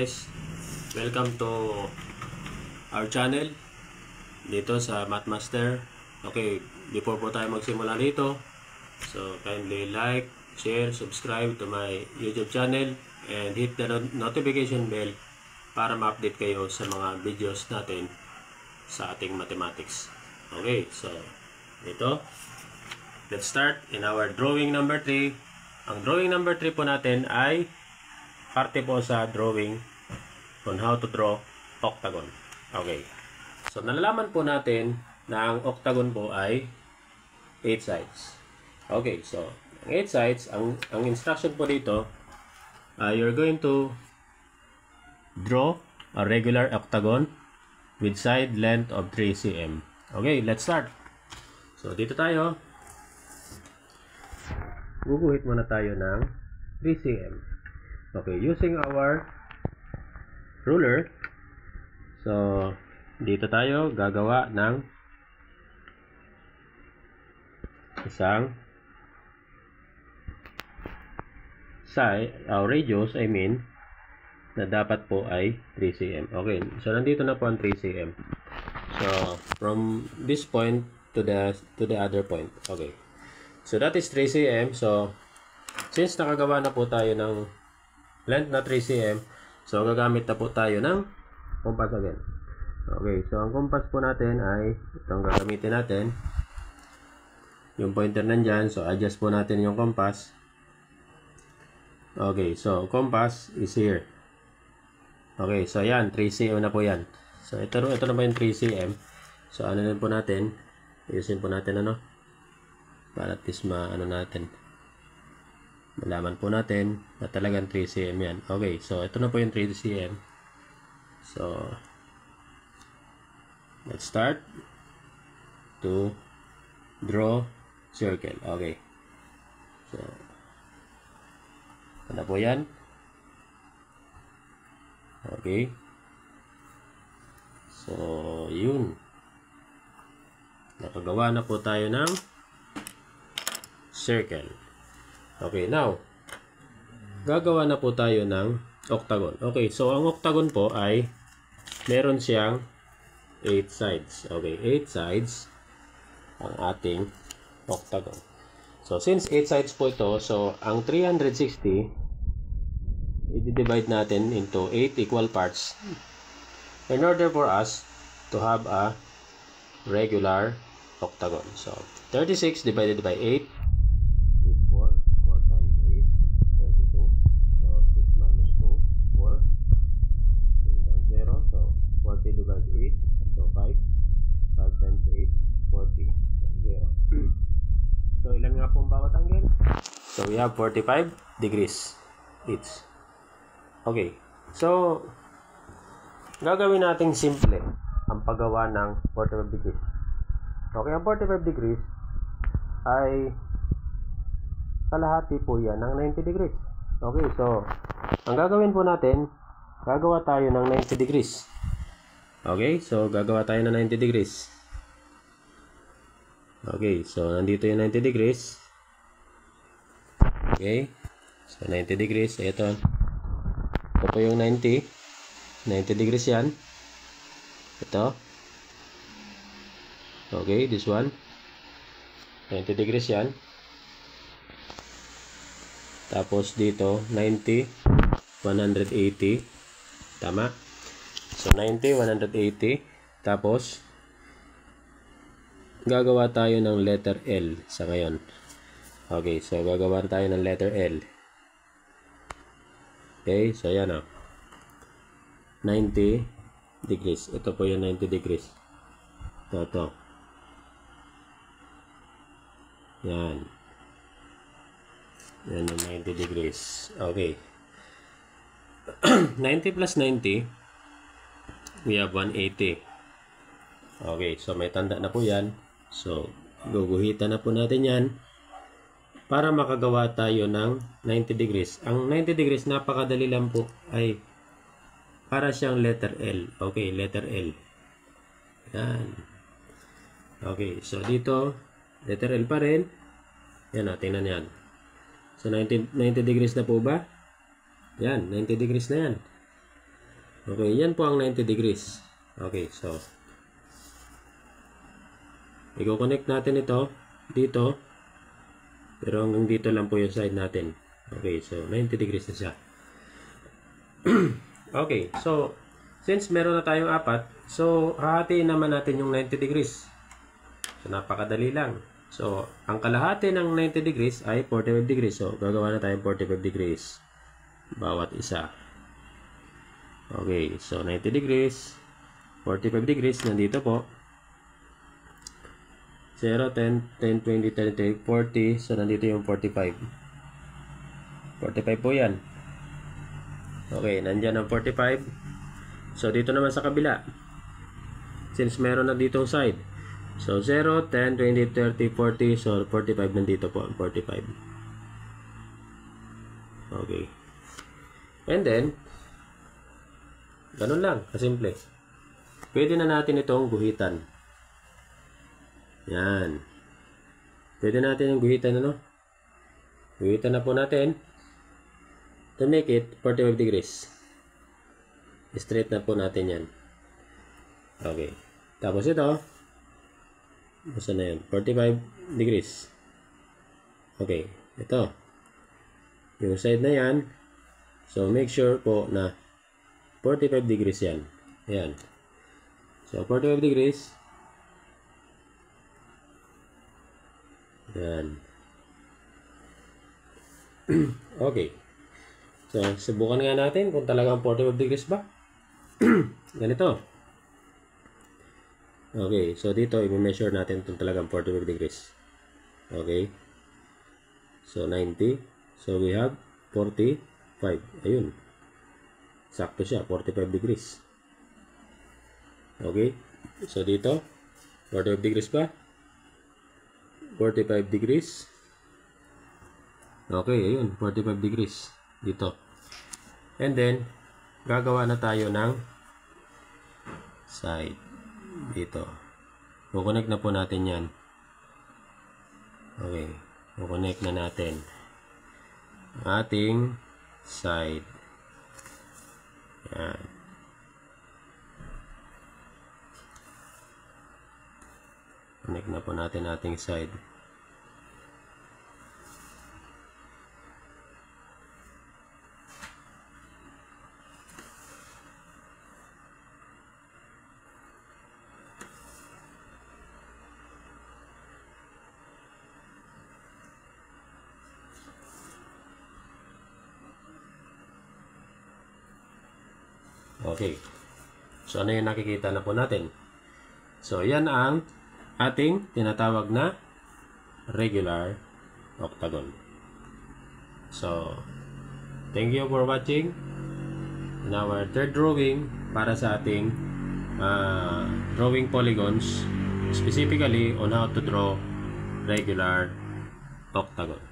guys, welcome to our channel dito sa Mathmaster. Okay, before po tayo magsimula dito, so kindly like, share, subscribe to my YouTube channel and hit the notification bell para ma-update kayo sa mga videos natin sa ating mathematics. Okay, so dito, let's start in our drawing number 3. Ang drawing number 3 po natin ay parte po sa drawing on how to draw octagon. Okay. So, nalalaman po natin na ang octagon po ay 8 sides. Okay. So, ang 8 sides, ang instruction po dito, you're going to draw a regular octagon with side length of 3 cm. Okay, let's start. So, dito tayo. Guguhit muna tayo ng 3 cm. Okay, using our ruler, so dito tayo gagawa ng isang side, radius, na dapat po ay 3 cm. Okay, so nandito na po ang 3 cm. So, from this point to the other point. Okay. So, that is 3 cm. So, since nakagawa na po tayo ng length na 3 cm, so gagamit na po tayo ng compass again. Okay, so ang compass po natin ay itong gagamitin natin. Yung pointer nandyan, so adjust po natin yung compass. Okay, so compass is here. Okay, so yan, 3 cm na po yan. So ito na po yung 3 cm. So ano na po natin, ayusin po natin para at least natin. Malaman po natin na talagang 3 cm yan. Okay, so ito na po yung 3 cm. So, let's start to draw circle. Okay. So, ano po yan? Okay. So, yun. Nakagawa na po tayo ng circle. Okay, now, gagawa na po tayo ng octagon. Okay, so ang octagon po ay meron siyang 8 sides. Okay, 8 sides ang ating octagon. So, since 8 sides po ito, so ang 360, i-divide natin into 8 equal parts in order for us to have a regular octagon. So, 36 divided by 8 divided 8, so 5 times 8, 40, 0. So, ilan nga po ang bawat angle? So, we have 45 degrees each. Okay. So, gagawin nating simple ang paggawa ng 45 degrees. Okay, ang 45 degrees ay kalahati po yan ng 90 degrees. Okay, so, ang gagawin po natin, gagawa tayo ng 90 degrees. Okay, so gagawa tayo ng 90 degrees. Okay, so nandito yung 90 degrees. Okay, so 90 degrees. Ito po yung 90 degrees yan. Ito. Okay, this one. 90 degrees yan. Tapos dito, 90, 180. Tama. So, 90, 180. Tapos, gagawa tayo ng letter L sa ngayon. Okay, so gagawa tayo ng letter L. Okay, so yan 90 degrees. Ito po yung 90 degrees. Ito. Yan. Yan yung 90 degrees. Okay. 90 plus 90, we have 180. Okay, so may tanda na po yan. So, guguhitan na po natin yan para makagawa tayo ng 90 degrees. Ang 90 degrees, napakadali lang po, ay para siyang letter L. Okay, letter L. Yan. Okay, so dito, letter L pa rin. Yan tingnan yan. So, 90 degrees na po ba? Yan, 90 degrees na yan. Okay, yan po ang 90 degrees. Okay, so i-connect natin ito dito. Pero hanggang dito lang po yung side natin. Okay, so 90 degrees na siya. Okay, so since meron na tayong apat, so hahatiin naman natin yung 90 degrees. So napakadali lang. So ang kalahati ng 90 degrees ay 45 degrees. So gagawa na tayong 45 degrees bawat isa. Okay, so 90 degrees, 45 degrees, nandito po. 0, 10, 10, 20, 30, 40. So nandito yung 45. 45 po yan. Okay, nandyan ang 45. So, dito naman sa kabila. Since meron na ditong side. So, 0, 10, 20, 30, 40. So, 45 nandito po. 45. Okay. And then, ganun lang. Kasimple. Pwede na natin itong guhitan. Yan. Pwede natin yung guhitan, ano? Guhitan na po natin. To make it 45 degrees. Straight na po natin yan. Okay. Tapos ito. Basta na yan. 45 degrees. Okay. Ito. Yung side na yan. So, make sure po na 45 degrees yan. Ayan. So, 45 degrees. Ayan. Okay. So, subukan nga natin kung talagang 45 degrees ba. Ganito. Okay. So, dito, i-measure natin kung talagang 45 degrees. Okay. So, 90. So, we have 45. Ayun. Sakto siya. 45 degrees. Okay. So, dito, 45 degrees ba? 45 degrees. Okay. Ayun. 45 degrees. Dito. And then, gagawa na tayo ng side. Dito. Kukonect na po natin yan. Okay. Kukonect na natin ating side. Yan. Connect na po natin ating side. Okay. So, ano yung nakikita na po natin? So, yan ang ating tinatawag na regular octagon. So, thank you for watching in our third drawing para sa ating drawing polygons, specifically on how to draw regular octagon.